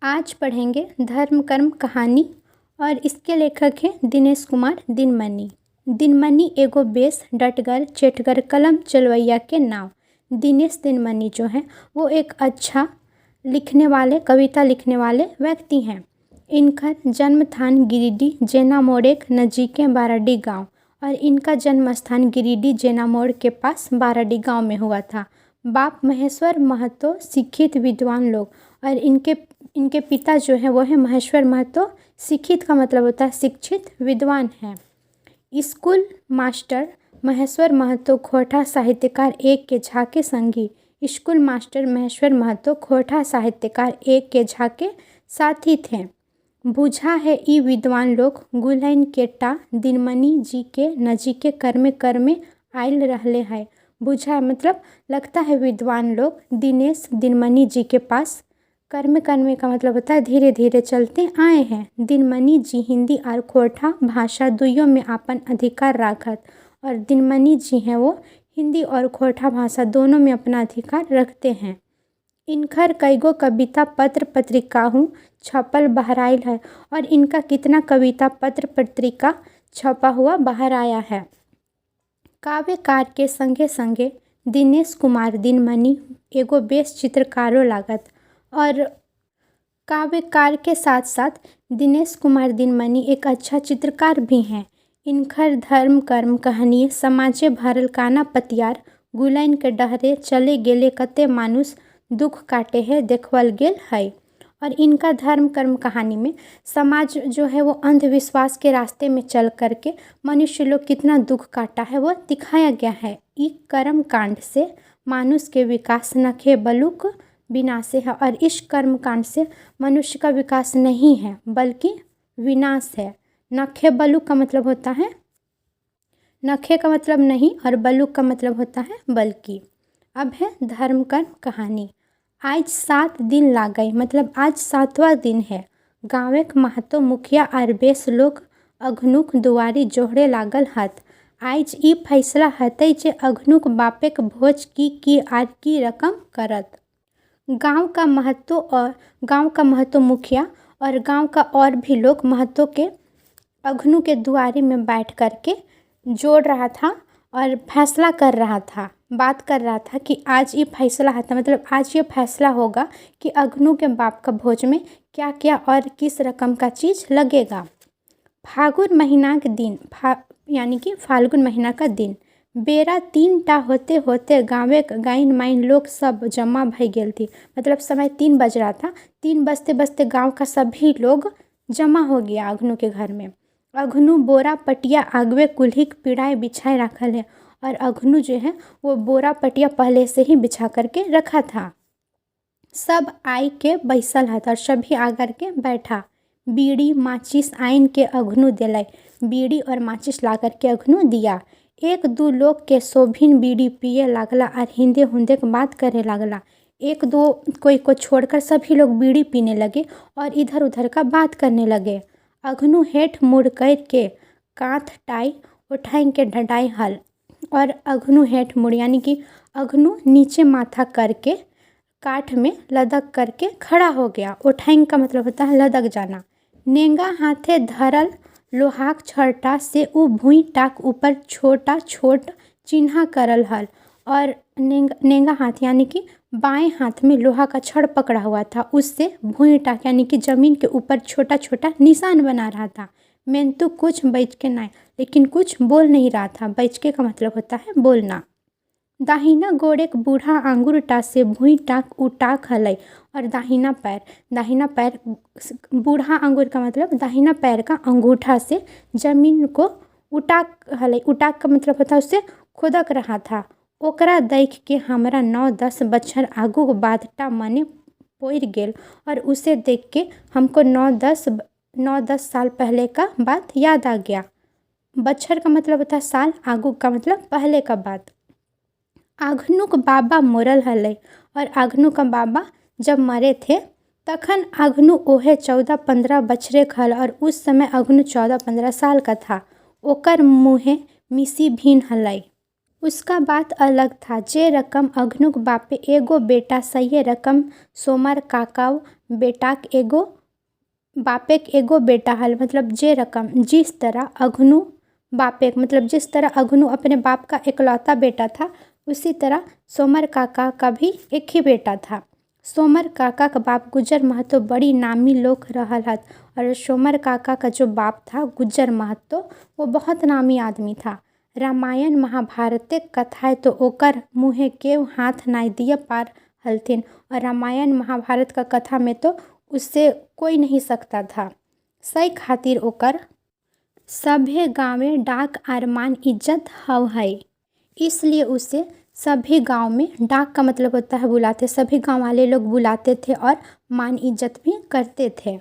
आज पढ़ेंगे धर्म कर्म कहानी और इसके लेखक हैं दिनेश कुमार दिनमनी। दिनमनी एगो बेस डटगर चेटगर कलम चलवैया के नाव। दिनेश दिनमनी जो हैं वो एक अच्छा लिखने वाले कविता लिखने वाले व्यक्ति हैं। इनका जन्म स्थान गिरिडीह जेना मोड़ेक नजीके बाराडी गांव और इनका जन्म स्थान गिरिडीह जेना मोड़ के पास बाराडी गांव में हुआ था। बाप महेश्वर महतो शिक्षित विद्वान लोग और इनके पिता जो है वो है महेश्वर महतो। शिक्षित का मतलब होता है शिक्षित विद्वान है। स्कूल मास्टर महेश्वर महतो खोटा साहित्यकार एक के झाके संगी। स्कूल मास्टर महेश्वर महतो खोटा साहित्यकार एक के झाके साथी थे। बुझा है ई विद्वान लोग गुलैन केटा दिनमनी जी के नजीके कर्मे कर्मे आयल रहले है। बुझा मतलब लगता है विद्वान लोग दिनेश दिनमनी जी के पास कर्म कर्मे का मतलब होता है धीरे धीरे चलते आए हैं। दिनमनी जी हिंदी और खोटा भाषा दुइयों में अपन अधिकार राखत और दिनमनी जी हैं वो हिंदी और खोटा भाषा दोनों में अपना अधिकार रखते हैं। इनकर कईगो कविता पत्र पत्रिका हूँ छपल बाहर आयल है और इनका कितना कविता पत्र पत्रिका छपा हुआ बाहर आया है। काव्यकार के संगे संगे दिनेश कुमार दिनमनी एगो बेस चित्रकारो लागत और काव्यकार के साथ साथ दिनेश कुमार दिनमनी एक अच्छा चित्रकार भी हैं। इनकर धर्म कर्म कहानी समाजे भरल काना पतियार गुलैन के डहरे चले गेले कते मानुष दुख काटे है देखवल गेल है। और इनका धर्म कर्म कहानी में समाज जो है वो अंधविश्वास के रास्ते में चल करके मनुष्य लोग कितना दुख काटा है वो दिखाया गया है। ई कर्म कांड से मानुष के विकास नखे बलुक विनाश है और इस कर्म कांड से मनुष्य का विकास नहीं है बल्कि विनाश है। नखे बलुक का मतलब होता है नखे का मतलब नहीं और बलुक का मतलब होता है बल्कि। अब है धर्म कर्म कहानी। आज 7 दिन लाग गए मतलब आज 7वां दिन है। गाँव के महतो मुखिया और बेस लोग अघनुक दुआरी जोहरे लागल हत। आज ई फैसला हतै जे अघनुक बापेक भोज की आर की रकम करत। गांव का महतो मुखिया और गांव का और भी लोग महतो के अघनु के दुआरे में बैठ करके जोड़ रहा था और फैसला कर रहा था बात कर रहा था कि आज ये फैसला था मतलब आज ये फैसला होगा कि अघनु के बाप का भोज में क्या क्या और किस रकम का चीज़ लगेगा। फागुन महीना के दिन यानी कि फाल्गुन महीना का दिन बेरा 3टा होते होते गाँवे गाइन माइन लोग सब जमा भई गेल थी मतलब समय 3 बज रहा था। 3 बजते बजते गांव का सभी लोग जमा हो गया अघनु के घर में। अघनु बोरा पटिया आगवे कुल्ही पीढ़ाई बिछाए रखल है और अघनु जो है वो बोरा पटिया पहले से ही बिछा करके रखा था। सब आई के बैसल है और सभी आकर के बैठा। बीड़ी माचिस आइन के अघनु दिलाई। बीड़ी और माचिस ला करके अघनु दिया। 1-2 लोग के शोभिन बीड़ी पिए लागला और हिंदे हुंदे के बात करे लागला। 1-2 कोई को छोड़कर सभी लोग बीड़ी पीने लगे और इधर उधर का बात करने लगे। अघनु हेठ मुड़ कर के कांथ टाई उठाई के ढटाई हल और अघनु हेठ मुड़ यानी कि अघनु नीचे माथा करके काठ में लदक करके खड़ा हो गया। उठाई का मतलब होता है लदक जाना। नेंगा हाथे धरल लोहाक छड़टा से उ भूई टाक ऊपर छोटा छोट चिन्हा करल हल और नेंगा हाथ यानी कि बाएं हाथ में लोहा का छड़ पकड़ा हुआ था। उससे भूई टाक यानी कि ज़मीन के ऊपर छोटा छोटा निशान बना रहा था। मेंतु कुछ बैठ के नहीं लेकिन कुछ बोल नहीं रहा था। बैठ के का मतलब होता है बोलना। दाहिना गोड़ एक बूढ़ा आंगुर टा से भूई टाक उटाक हलई और दाहिना पैर बूढ़ा आंगुर का मतलब दाहिना पैर का अंगूठा से जमीन को उटाक हलई। उटाक का मतलब होता है उससे खुदक रहा था। ओकरा देख के हमरा 9-10 बछर आगू बादटा मने पोर गेल और उसे देख के हमको 9-10 साल पहले का बात याद आ गया। बछर का मतलब होता है साल, आगू का मतलब पहले का बात। अघनुक बाबा मोरल हलै और अघनु का बाबा जब मरे थे तखन अघनु ओहे 14-15 बछरे खल और उस समय अघनु 14-15 साल का था। ओकर मुँहे मिसी भीन हलै। उसका बात अलग था। जे रकम अघनुक बापे एगो बेटा सही रकम सोमर काकाव बापेक एगो बेटा हल, मतलब जे रकम जिस तरह अघनु बापेक मतलब जिस तरह अघनु अपने बाप का इकलौता बेटा था, उसी तरह सोमर काका का भी एक ही बेटा था। सोमर काका का बाप गुज्जर महतो बड़ी नामी लोग रहल हत, और सोमर काका का जो बाप था गुज्जर महतो वो बहुत नामी आदमी था। रामायण महाभारते कथाएँ तो ओकर मुँहे केव हाथ नाई दिए पार हलथिन, और रामायण महाभारत का कथा में तो उससे कोई नहीं सकता था। सही खातिर ओकर सभे गाँवे डाक आर मान इज्जत हव है, इसलिए उसे सभी गांव में, डाक का मतलब होता है बुलाते, सभी गांव वाले लोग बुलाते थे और मान इज्जत भी करते थे।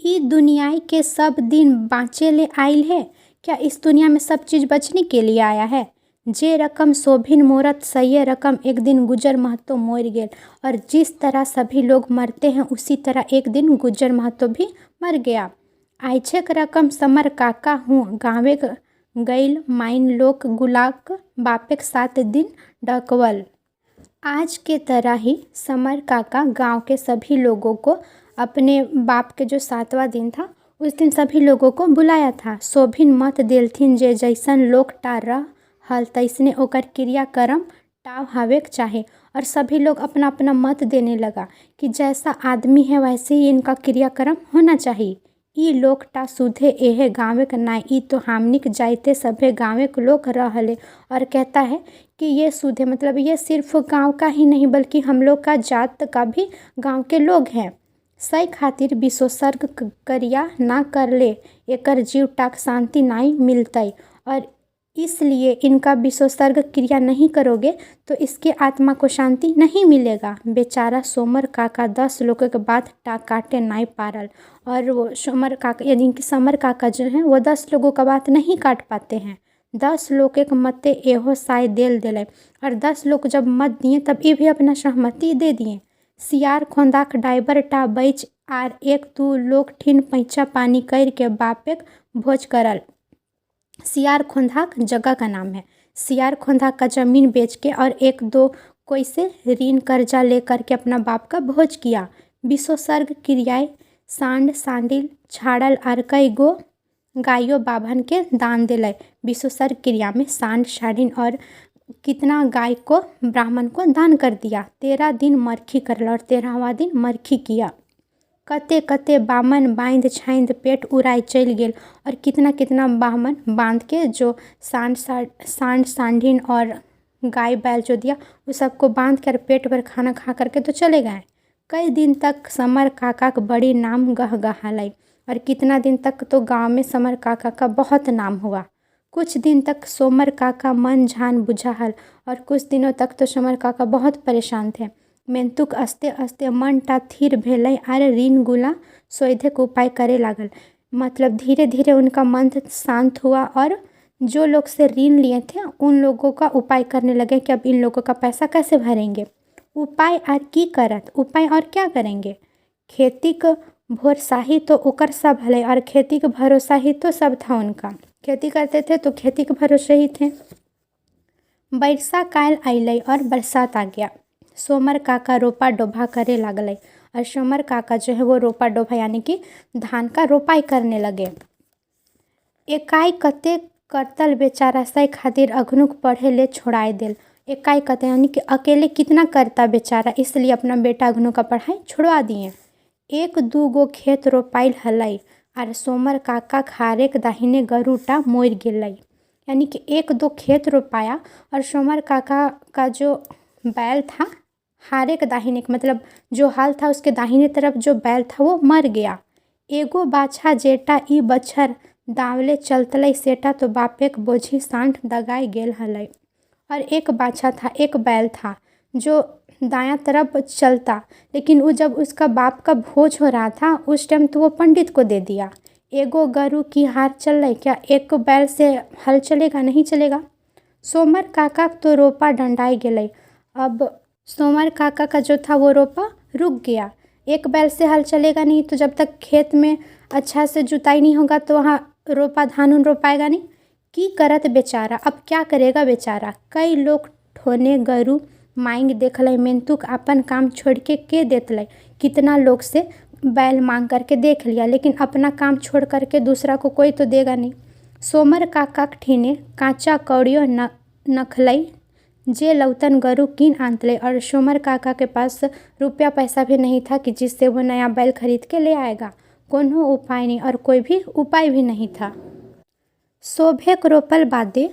ई दुनियाई के सब दिन बाँचे ले आइल है, क्या इस दुनिया में सब चीज़ बचने के लिए आया है? जे रकम शोभिन मोरत सही रकम एक दिन गुज्जर महतो मोर गेल, और जिस तरह सभी लोग मरते हैं उसी तरह एक दिन गुज्जर महतो भी मर गया। आइछेक रकम समर काका हूँ गाँवे गईल माइन लोक गुलाक बापेक 7 दिन डकवल। आज के तरह ही समर काका गांव के सभी लोगों को अपने बाप के जो 7वां दिन था उस दिन सभी लोगों को बुलाया था। शोभिन मत देलथिन जे जैसन लोग टा रहल तैसने ओकर क्रियाक्रम टाव हावेक चाहे, और सभी लोग अपना अपना मत देने लगा कि जैसा आदमी है वैसे ही इनका क्रियाक्रम होना चाहिए। ई लोग टा सुधे एहे गाँवे का नाई, ई तो हमनिक जाइते सभे गाँवे के लोग रहले, और कहता है कि ये सुधे मतलब ये सिर्फ गांव का ही नहीं बल्कि हम लोग का जात का भी गांव के लोग हैं। सही खातिर विश्वसर्ग करिया ना कर ले एकर जीव टाक शांति नाई मिलतई, और इसलिए इनका विश्वसर्ग क्रिया नहीं करोगे तो इसके आत्मा को शांति नहीं मिलेगा। बेचारा सोमर काका 10 लोगों के बाद टाक काटे नाई पारल, और वो सोमर काका यानी कि समर काका जो हैं वो 10 लोगों का बात नहीं काट पाते हैं। 10 लोग एक मते एहो साय देल दिले, और 10 लोग जब मत दिए तब ये भी अपना सहमति दे दिए। सियार खोंदाक डाइबर टा बैच आर 1-2 लोग ठीन पैंचा पानी कर के बापेक भोज करल। सियार खोंदाक जगह का नाम है। सियार खोंदाक का ज़मीन बेच के और 1-2 कोई से ऋण कर्जा ले करके अपना बाप का भोज किया। विश्वसर्ग क्रियाएं सांड सांडिल छाड़ल आर कई गो गायों बाभन के दान दिलय। विश्वसर्ग क्रिया में सांड साडिन और कितना गाय को ब्राह्मण को दान कर दिया। 13 दिन मरखी करल और 13वां दिन मरखी किया। कते कते बामन बांध छाइंद पेट उड़ाई चल गेल, और कितना कितना बामन बांध के जो सांड सांडिन और गाय बैल जो दिया वो सबको बांध कर पेट भर खाना खा करके तो चले गए। कई दिन तक समर काका का बड़ी नाम गहगहालय, और कितना दिन तक तो गांव में समर काका का बहुत नाम हुआ। कुछ दिन तक सोमर काका मन झान बुझाहल, और कुछ दिनों तक तो समर काका बहुत परेशान थे। मेंतुक अस्ते अस्ते मन टा थिर भेलय आर ऋण गुला सोधे के उपाय करे लागल। मतलब धीरे धीरे उनका मन शांत हुआ, और जो लोग से ऋण लिए थे उन लोगों का उपाय करने लगे कि अब इन लोगों का पैसा कैसे भरेंगे। उपाय आर की करत, उपाय और क्या करेंगे। खेती का भरोसा ही तो ओकर सब हले, और खेती का भरोसा ही तो सब था उनका। खेती करते थे तो खेती के भरोसे ही थे। बरसा काल अइलय और बरसात आ गया। सोमर काका रोपा डोभा करे लागले, और सोमर काका जो है वो रोपा डोभा यानी कि धान का रोपाई करने लगे। एकाई कते करतल बेचारा सही खातिर अघनुक पढ़े ले छोड़ाए दिल। एकाई कते यानी कि अकेले कितना करता बेचारा, इसलिए अपना बेटा अघनु का पढ़ाई छोड़वा दिए। 1-2 गो खेत रोपाइल हलई, और सोमर काका खारेक दाहिने गरुटा मोर गेलई। यानी कि 1-2 खेत रोपाया, और सोमर काका का जो बैल था हारे के दाहिने मतलब जो हाल था उसके दाहिने तरफ जो बैल था वो मर गया। एगो बाछा जेटा ई बछर दावले चलतलई सेटा तो बापेक बोझी सांड दगाई गेल हलई। और एक बाछा था, एक बैल था जो दायां तरफ चलता, लेकिन वो जब उसका बाप का भोज हो रहा था उस टाइम तो वो पंडित को दे दिया। एगो गरु की हार चल रही, क्या एक बैल से हल चलेगा? नहीं चलेगा। सोमर काका तो रोपा डंडाई गेलई। अब सोमर काका का जो था वो रोपा रुक गया। एक बैल से हल चलेगा नहीं, तो जब तक खेत में अच्छा से जुताई नहीं होगा तो वहाँ रोपा धान उन रोपाएगा नहीं। की करत बेचारा, अब क्या करेगा बेचारा। कई लोग ठोने गरु मांग देखल मेंतुक अपन काम छोड़ के देतल कितना लोग से बैल मांग करके देख लिया, लेकिन अपना काम छोड़ करके दूसरा को कोई तो देगा नहीं। सोमर काका ठीने काचा कौड़ियो नखलई जे लौतन गरु कीन आंतले। और सोमर काका के पास रुपया पैसा भी नहीं था कि जिससे वो नया बैल खरीद के ले आएगा। कोनो उपाय नहीं और कोई भी उपाय भी नहीं था। शोभेक रोपल बादे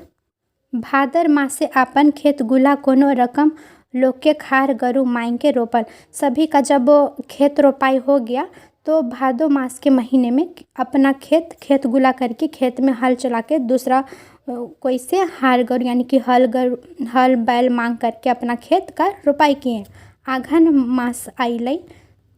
भादर मासे आपन खेत गुला कोनो रकम लोग के खार गरु मांग के रोपल। सभी का जब वो खेत रोपाई हो गया तो भादो मास के महीने में अपना खेत गुला करके खेत में हल चला के दूसरा कोई से हार गरु यानी कि हल बैल मांग करके अपना खेत का रोपाई किए। अघन मास आइलई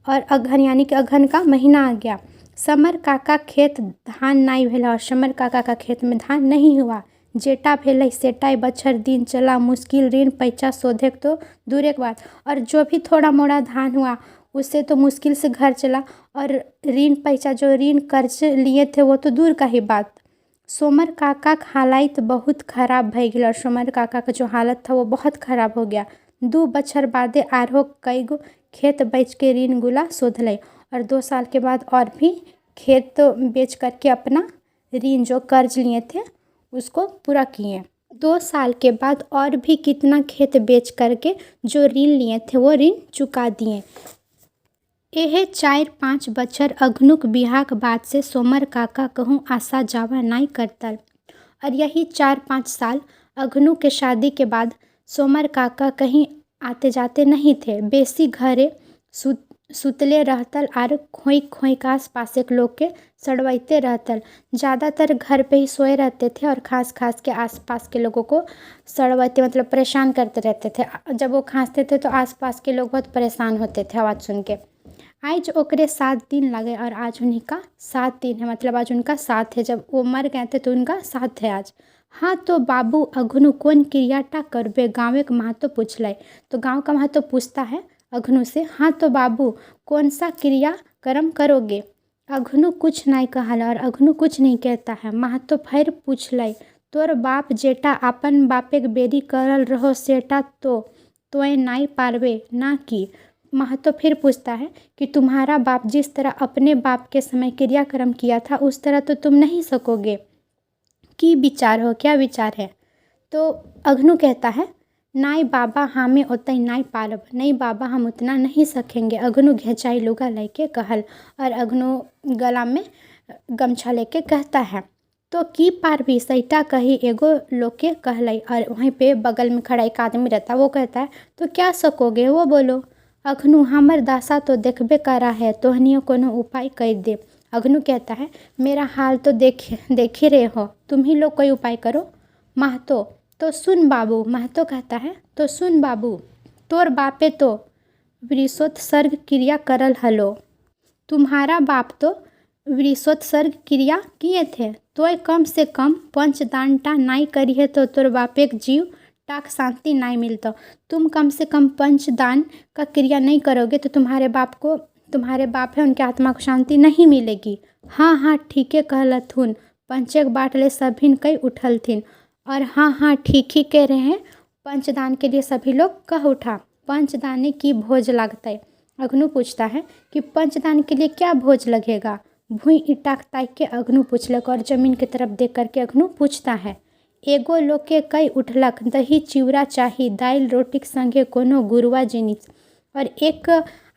और अघन यानी कि अघन का महीना आ गया। समर काका खेत धान नहीं भेला और समर काका का खेत में धान नहीं हुआ। जेटा भेलै सेटाई बछर दिन चला मुश्किल ऋण पैसा शोधे तो दूर के बात। और जो भी थोड़ा मोड़ा धान हुआ उससे तो मुश्किल से घर चला, और ऋण पैसा जो ऋण कर्ज लिए थे वो तो दूर का ही बात। सोमर काका का हालत बहुत खराब भई गेल और सोमर काका का जो हालत था वो बहुत खराब हो गया। 2 बछर बादे आरो कईगो खेत बेच के ऋण गुला शोधलई और 2 साल के बाद और भी खेत बेच करके अपना ऋण जो कर्ज लिए थे उसको पूरा किए। 2 साल के बाद और भी कितना खेत बेच करके जो ऋण लिए थे वो ऋण चुका दिए। एहे 4-5 बछर अघनुक बिहाक बाद से सोमर काका कहूँ आशा जावा नहीं करतल। और यही 4-5 साल अघनु के शादी के बाद सोमर काका कहीं आते जाते नहीं थे। बेसी घरे सुतले रहतल और खोई का आस पास के लोग के सड़वैते रहतल। ज़्यादातर घर पे ही सोए रहते थे और खास के आस पास के लोगों को सड़वैते मतलब परेशान करते रहते थे। जब वो खांसते थे तो आस पास के लोग बहुत परेशान होते थे आवाज़ सुन के। आज ओकरे 7 दिन लगे और आज उन्हीं का 7 दिन है, मतलब आज उनका 7 है। जब वो मर गए थे तो उनका 7 है आज। हाँ तो बाबू अघनु कौन क्रियाटा करबे गाँव के महतो पूछलई। तो गाँव का महतो पूछता है अघनु से, हाँ तो बाबू कौन सा क्रिया कर्म करोगे। अघनु कुछ नहीं कहल और अघनु कुछ नहीं कहता है। महतो फिर पूछलई, तोर बाप जेटा अपन बापे के बेरी करल रहो सेटा तो तोय नहीं पारबे ना की। महतो फिर पूछता है कि तुम्हारा बाप जिस तरह अपने बाप के समय क्रियाक्रम किया था उस तरह तो तुम नहीं सकोगे। की विचार हो, क्या विचार है। तो अघनु कहता है, नाई बाबा हमें उतई नहीं पारब, नहीं बाबा हम उतना नहीं सकेंगे। अघनु घेचाई लुगा लेके कहल और अघनु गला में गमछा लेके कहता है, तो की पारबी सैटा कही एगो लोग के कहलई। और वहीं पे बगल में खड़ा एक आदमी रहता, वो कहता है तो क्या सकोगे वो बोलो। अघनु हमर दासा तो देखबे करा है, तोहनियो कोनो उपाय कर दे। अघनु कहता है, मेरा हाल तो देख ही रहे हो, तुम ही लोग कोई उपाय करो। महतो, तो सुन बाबू। महतो कहता है, तो सुन बाबू, तोर बापे तो वृषोत्सर्ग क्रिया करल हलो। तुम्हारा बाप तो वृषोत्सर्ग क्रिया किए थे, तो कम से कम पंचदानटा नहीं करिए तो तोर बापे के जीव टाक शांति नहीं मिलता। तुम कम से कम पंचदान का क्रिया नहीं करोगे तो तुम्हारे बाप है उनके आत्मा को शांति नहीं मिलेगी। हाँ ठीक है कहलथुन, पंचेक बाट ले सभिन कई उठल थिन। और हाँ ठीक ही कह रहे हैं, पंचदान के लिए सभी लोग कह उठा। पंचदाने की भोज लगता है। अघनु पूछता है कि पंचदान के लिए क्या भोज लगेगा। भूई इटाक ताक के अघनु पूछलक और जमीन की तरफ देख करके अघनु पूछता है, एगो लोग के कई उठलक दही चिवड़ा चाही दाल रोटी के संगे कोनो गुरुआ जिनिस। और एक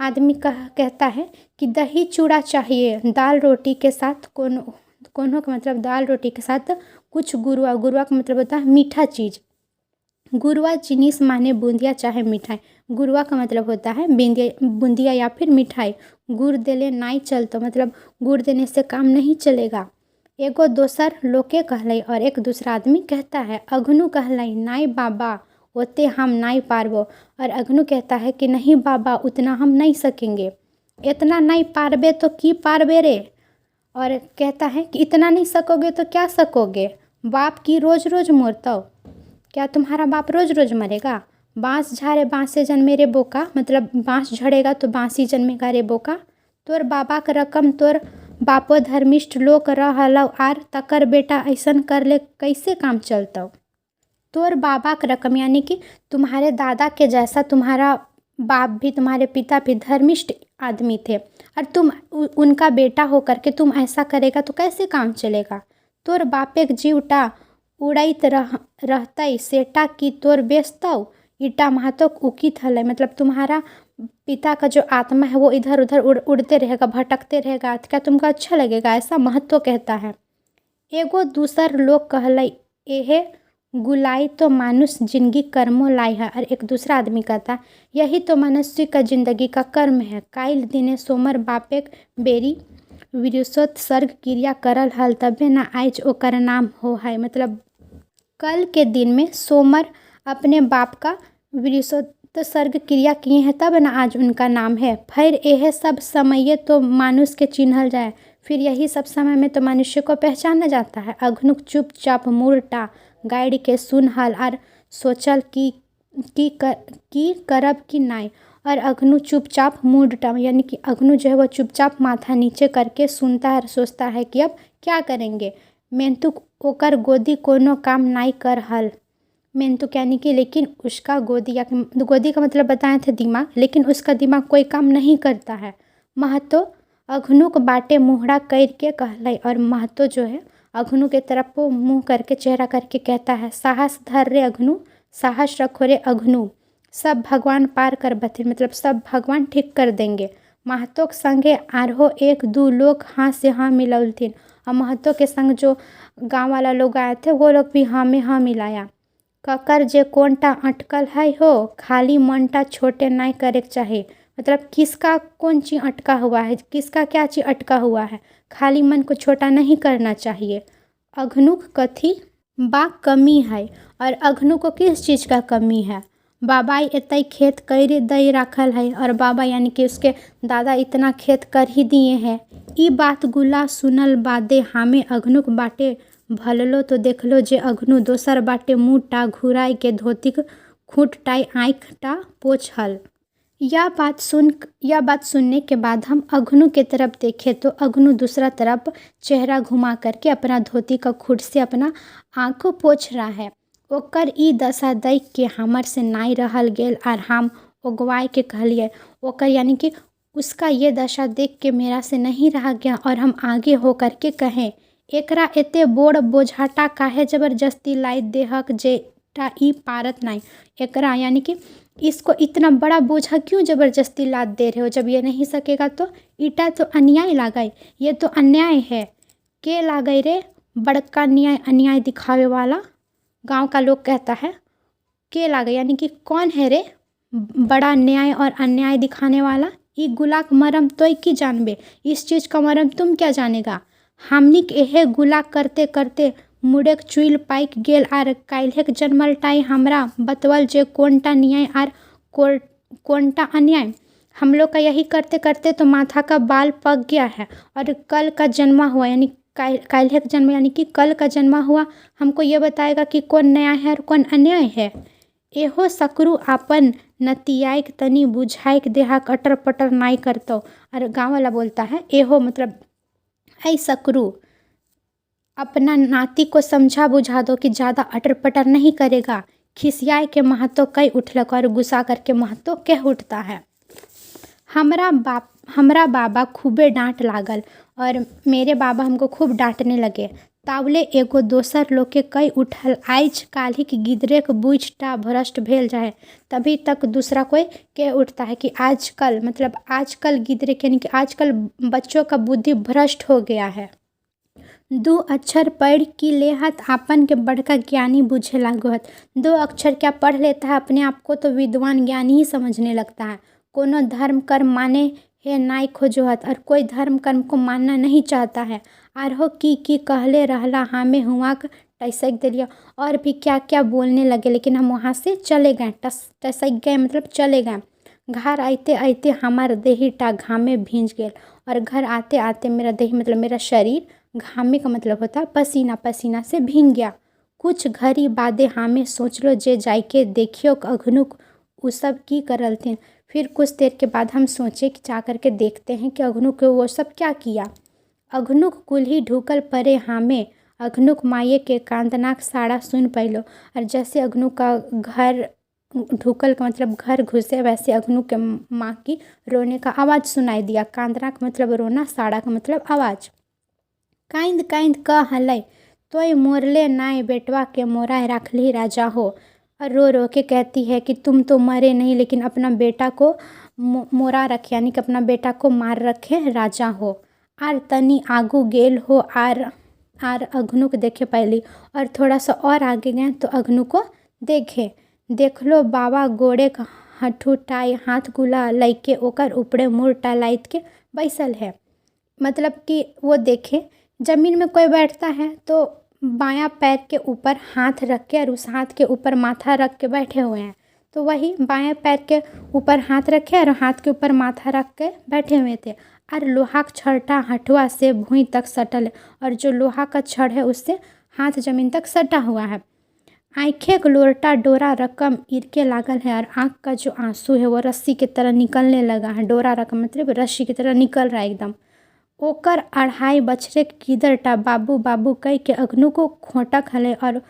आदमी कहता है कि दही चूड़ा चाहिए दाल रोटी के साथ कोनो का मतलब दाल रोटी के साथ कुछ गुरुआ का मतलब होता है मीठा चीज़। गुरुआ जिनिस माने बूंदिया चाहे मिठाई। गुरुआ का मतलब होता है बूंदिया या फिर मिठाई। गुड़ देले नहीं चलतो, मतलब गुड़ देने से काम नहीं चलेगा। एगो दोसर लोके कहलई और एक दूसरा आदमी कहता है, अघनु कहलई, नाई बाबा ओते हम नहीं पारबो। और अघनु कहता है कि नहीं बाबा उतना हम नहीं सकेंगे। इतना नहीं पारबे तो की पारबे रे। और कहता है कि इतना नहीं सकोगे तो क्या सकोगे। बाप की रोज रोज मरतो, क्या तुम्हारा बाप रोज रोज मरेगा। बाँस झारे बाँसे जन्मे रे बोका, मतलब बाँस झड़ेगा तो बाँसी जन्मेगा रे बोका। तोर बाबा का रकम तोर बापो धर्मिष्ठ लोग रहलौ आर तकर बेटा ऐसन कर ले कैसे काम चलतौ। तोर बाबा का रकम यानी कि तुम्हारे दादा के जैसा तुम्हारा बाप भी, तुम्हारे पिता भी धर्मिष्ठ आदमी थे, और तुम उनका बेटा होकर के तुम ऐसा करेगा तो कैसे काम चलेगा। तोर बापेक जीवटा उड़ैत रहतै सेटा की तोर बेचतौ। ईटा महातोक उकित हलै, मतलब तुम्हारा पिता का जो आत्मा है वो इधर उधर उड़ते रहेगा, भटकते रहेगा, क्या तुमको अच्छा लगेगा, ऐसा महत्व कहता है। एगो दूसर लोग कहलई एहे गुलाई तो मानुष जिंदगी कर्मों लाई है, और एक दूसरा आदमी कहता यही तो मनुष्य का जिंदगी का कर्म है। काइल दिने सोमर बापेक बेरी विरुषोत सर्ग क्रिया करल हल तबे ना आइज ओकर नाम हो है, मतलब कल के दिन में सोमर अपने बाप का विरुषोत सर्ग क्रिया किए हैं तब ना आज उनका नाम है। फिर यह सब समय तो मानुष के चिन्हल जाए, फिर यही सब समय में तो मनुष्य को पहचाना जाता है। अघनुक चुपचाप मुरटा गाइड के सुनहल और सोचल की करब की नाई, और अघनु चुपचाप मुरटा यानी कि अघनु जो है वो चुपचाप माथा नीचे करके सुनता है और सोचता है कि अब क्या करेंगे। मेंतुक ओकर गोदी कोनो काम नाई कर हल। मेंतुक यानी कि लेकिन उसका गोदी, या गोदी का मतलब बताए थे दिमाग, लेकिन उसका दिमाग कोई काम नहीं करता है। महतो अघनुक बाटे मुहड़ा कर के कहलाई, और महतो जो है अघनु के तरफ वो मुंह करके चेहरा करके कहता है साहस धर रे अघनु, साहस रखो रे अघनु, सब भगवान पार कर बथिन, मतलब सब भगवान ठीक कर देंगे। महतोक संगे आरहो एक दो लोग हाँ से हाँ मिलौलथिन, और महतो के संग जो गांव वाला लोग आए थे वो लोग भी हाँ में हाँ मिलाया। ककर जे कोनटा अटकल है हो, खाली मनटा छोटे नहीं करे चाहे, मतलब किसका कौन चीज़ अटका हुआ है, किसका क्या चीज़ अटका हुआ है, खाली मन को छोटा नहीं करना चाहिए। अघनुक कथी बा कमी है, और अघनु को किस चीज़ का कमी है। बाबाई इतने खेत कर दई रखल है, और बाबा यानी कि उसके दादा इतना खेत कर ही दिए हैं। ई बात गुला सुनल बादे हमें अघनुक बाटे भललो तो देखलो जे अघनु दोसर बाटे मुँह टा घुराई के धोती खूंट टाई आँख टा पोछल। यह बात सुनने के बाद हम अघनु के तरफ देखे तो अघनु दूसरा तरफ चेहरा घुमा करके अपना धोती का खूंट से अपना आँख को पोछ रहा है। ओकर ई दशा देख के हमर से नाई रहल गेल, और हम ओगवाई के कहलिए ओकर यानी कि उसका ये दशा देख के मेरा से नहीं रहा गया, और हम आगे हो करके कहें एकरा एते बोड़ बोझाटा काहे जबरदस्ती लाई देहक जेटा ई पारत नहीं। एकरा यानी कि इसको इतना बड़ा बोझा क्यों ज़बरदस्ती लाद दे रहे हो, जब ये नहीं सकेगा तो। ईटा तो अन्याय लागई, ये तो अन्याय है। के लागई रे बड़का न्याय अन्याय दिखावे वाला, गांव का लोग कहता है के लागई यानी कि कौन है रे बड़ा न्याय और अन्याय दिखाने वाला। ई गुला का मरम तो की जानबे, इस चीज़ का मरम तुम क्या जानेगा। हमनी के एहे गुला करते करते मुड़ेक चुइल पाइक गेल, आर काल्हेक जन्मल टाई हमरा बतवल जे कोनटा न्याय आर कोनटा अन्याय। हम लोग का यही करते करते तो माथा का बाल पक गया है, और कल का जन्मा हुआ यानी काल्हेक जन्म यानी कि कल का जन्मा हुआ हमको ये बताएगा कि कौन न्याय है और कौन अन्याय है। एहो सकरू आपन नतियाइक तनी बुझाइक देहा कटर पटर नाई करतो। और गाँव वाला बोलता है एहो मतलब ऐ सकरू अपना नाती को समझा बुझा दो कि ज़्यादा अटर पटर नहीं करेगा। खिसियाई के महतो कई उठलक, और गुस्सा करके महतो कह उठता है हमरा बाबा खूबे डांट लागल, और मेरे बाबा हमको खूब डांटने लगे। तावले एगो दोसर लोग के कई उठल आइज काल्हि की गिदरे के बूझटा भ्रष्ट भेल जाए। तभी तक दूसरा कोई कह उठता है कि आजकल मतलब आजकल गिदरे के यानी कि आजकल बच्चों का बुद्धि भ्रष्ट हो गया है। दो अक्षर पढ़ की लेहत आपन के बड़का ज्ञानी बुझे लागत। दो अक्षर क्या पढ़ लेता है अपने आप को तो विद्वान ज्ञानी ही समझने लगता है। कोनो धर्म कर्म माने है नाई खोजोहत, और कोई धर्म कर्म को मानना नहीं चाहता है। आरहो की कहले रहला हमें हुआ टसक दिलिया, और भी क्या क्या बोलने लगे, लेकिन हम वहाँ से चले गए। टसक गए मतलब चले गए। घर आते आते हमार देही टा घामे भींज गए, और घर आते आते मेरा देही मतलब मेरा शरीर, घामे का मतलब होता है पसीना, पसीना से भींग गया। कुछ घड़ी बादे हमें सोच लो जे जाके देखियो अघनुक उ सब की करल थे। फिर कुछ देर के बाद हम सोचे कि जा कर के देखते हैं कि अघनुक वो सब क्या किया। अघनुक कुल्ही ढुकल परे हमें अघनुक माये के कांदनाक साड़ा सुन पैलो, और जैसे अघनुक का घर ढुकल का मतलब घर घुसे, वैसे अघनु के माँ की रोने का आवाज़ सुनाई दिया। कांदरा का मतलब रोना, साड़ा का मतलब आवाज़। काइंद काइंद कह हलै तोय मोरले नाय बेटवा के मोराय राखली राजा हो। और रो रो के कहती है कि तुम तो मरे नहीं, लेकिन अपना बेटा को मोरा रखे, यानी कि अपना बेटा को मार रखे राजा हो। आर तनी आगू गेल हो, आर अघनु को देखे पहली, और थोड़ा सा और आगे गए तो अघनु को देखे। देख लो बाबा गोड़े का हठू टाई, हाथ गुला लैके ओकर ऊपरे मुड़ टालाइत के बैसल है। मतलब कि वो देखे जमीन में कोई बैठता है तो बायां पैर के ऊपर हाथ रख के और उस हाथ के ऊपर माथा रख के बैठे हुए हैं, तो वही बाएं पैर के ऊपर हाथ रखे और हाथ के ऊपर माथा रख के बैठे हुए थे। और लोहा का छड़टा हटुआ से भुईं तक सटल है, और जो लोहा का छड़ है उससे हाथ जमीन तक सटा हुआ है। आँखें के लोरटा डोरा रकम इरके लागल है, और आँख का जो आंसू है वो रस्सी की तरह निकलने लगा है। डोरा रकम मतलब रस्सी की तरह निकल रहा है एकदम। ओकर 2.5 बछरे गिदरटा बाबू बाबू कह के अघनु को खोटक हले, और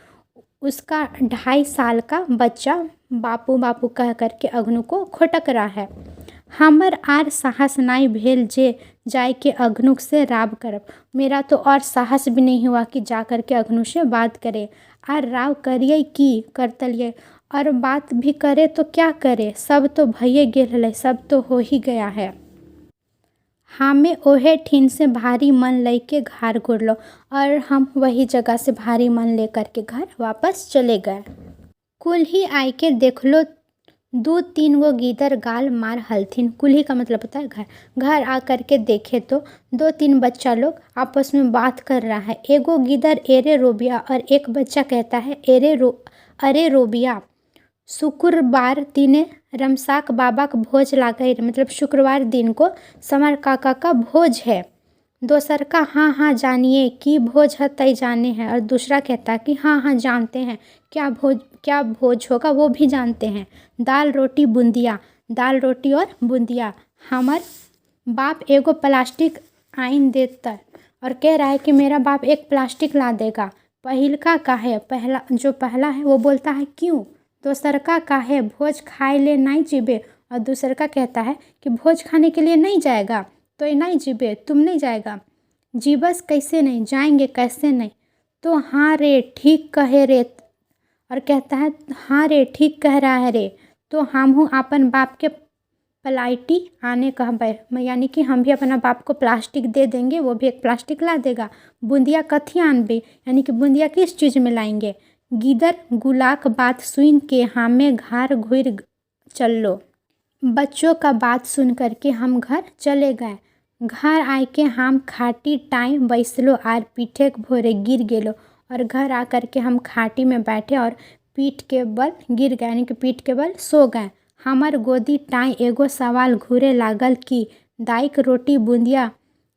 उसका 2.5 साल का बच्चा बापू बापू कह करके अघनु को खोटक रहा है। हमर आर साहस नाई भेल जे जाय के अघनु से राव करब। मेरा तो और साहस भी नहीं हुआ कि जा कर के अघनु से बात करे। आर राव करिए की करतलिए, और बात भी करे तो क्या करे, सब तो भइए गेल है, सब तो हो ही गया है। हमें ओहे ठीन से भारी मन लेके घर घुरलो, और हम वही जगह से भारी मन लेकर के घर वापस चले गए। कुल ही आई के देख लो 2-3 गो गीदर गाल मार हलथिन। कुल्ही का मतलब होता है घर। घर आ कर के देखे तो 2-3 बच्चा लोग आपस में बात कर रहा है। एगो गीदर एरे रोबिया, और एक बच्चा कहता है अरे रोबिया, शुक्रवार दिने रमसाक बाबा का भोज लागे, मतलब शुक्रवार दिन को समर काका का भोज है। दोसर का हाँ जानिए कि भोज है तय जाने हैं, और दूसरा कहता कि हाँ जानते हैं, क्या भोज होगा वो भी जानते हैं। दाल रोटी बूंदिया, दाल रोटी और बूंदिया। हमार बाप एगो प्लास्टिक आइन देता, और कह रहा है कि मेरा बाप एक प्लास्टिक ला देगा। पहिलका का है, जो पहला है वो बोलता है क्यों। दोसर का है भोज खाए ले नहीं जीबे, और दूसर का कहता है कि भोज खाने के लिए नहीं जाएगा तो ये नहीं जीबे, तुम नहीं जाएगा। जीबस कैसे नहीं जाएंगे, कैसे नहीं। तो हाँ रे ठीक कहे रे, और कहता है हाँ रे ठीक कह रहा है रे, तो हम हूँ अपन बाप के पलाइटी आने कहबे, यानी कि हम भी अपना बाप को प्लास्टिक दे देंगे, वो भी एक प्लास्टिक ला देगा। बूंदिया कथी आनबे, यानी कि बूंदिया किस चीज़ में लाएंगे। गीदर गुलाक बात सुन के हमें घर घुर चलो। बच्चों का बात सुन करके हम घर चले गए। घर आए के हम खाटी टाइम बैसलो, आर पीठे के भोरे गिर गेलो, और घर आ करके हम खाटी में बैठे और पीठ के बल गिर गए, यानी कि पीठ के बल सो गए। हमार गोदी टाई एगो सवाल घूरे लागल कि दाइक रोटी बूंदिया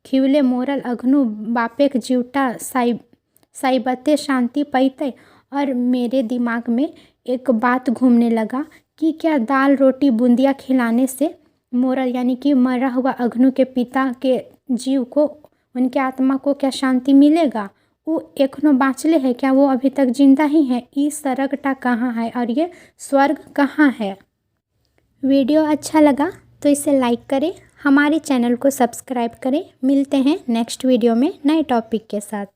खिवले मोरल अघनु बापे के जीवटा साइबते शांति पैते। और मेरे दिमाग में एक बात घूमने लगा कि क्या दाल रोटी बूंदिया खिलाने से मोरल, यानी कि मरा हुआ अघनु के पिता के जीव को, उनके आत्मा को क्या शांति मिलेगा। वो एखनो बाँचले है क्या, वो अभी तक जिंदा ही है। ई सरगटा कहाँ है और ये स्वर्ग कहाँ है। वीडियो अच्छा लगा तो इसे लाइक करें, हमारे चैनल को सब्सक्राइब करें। मिलते हैं नेक्स्ट वीडियो में नए टॉपिक के साथ।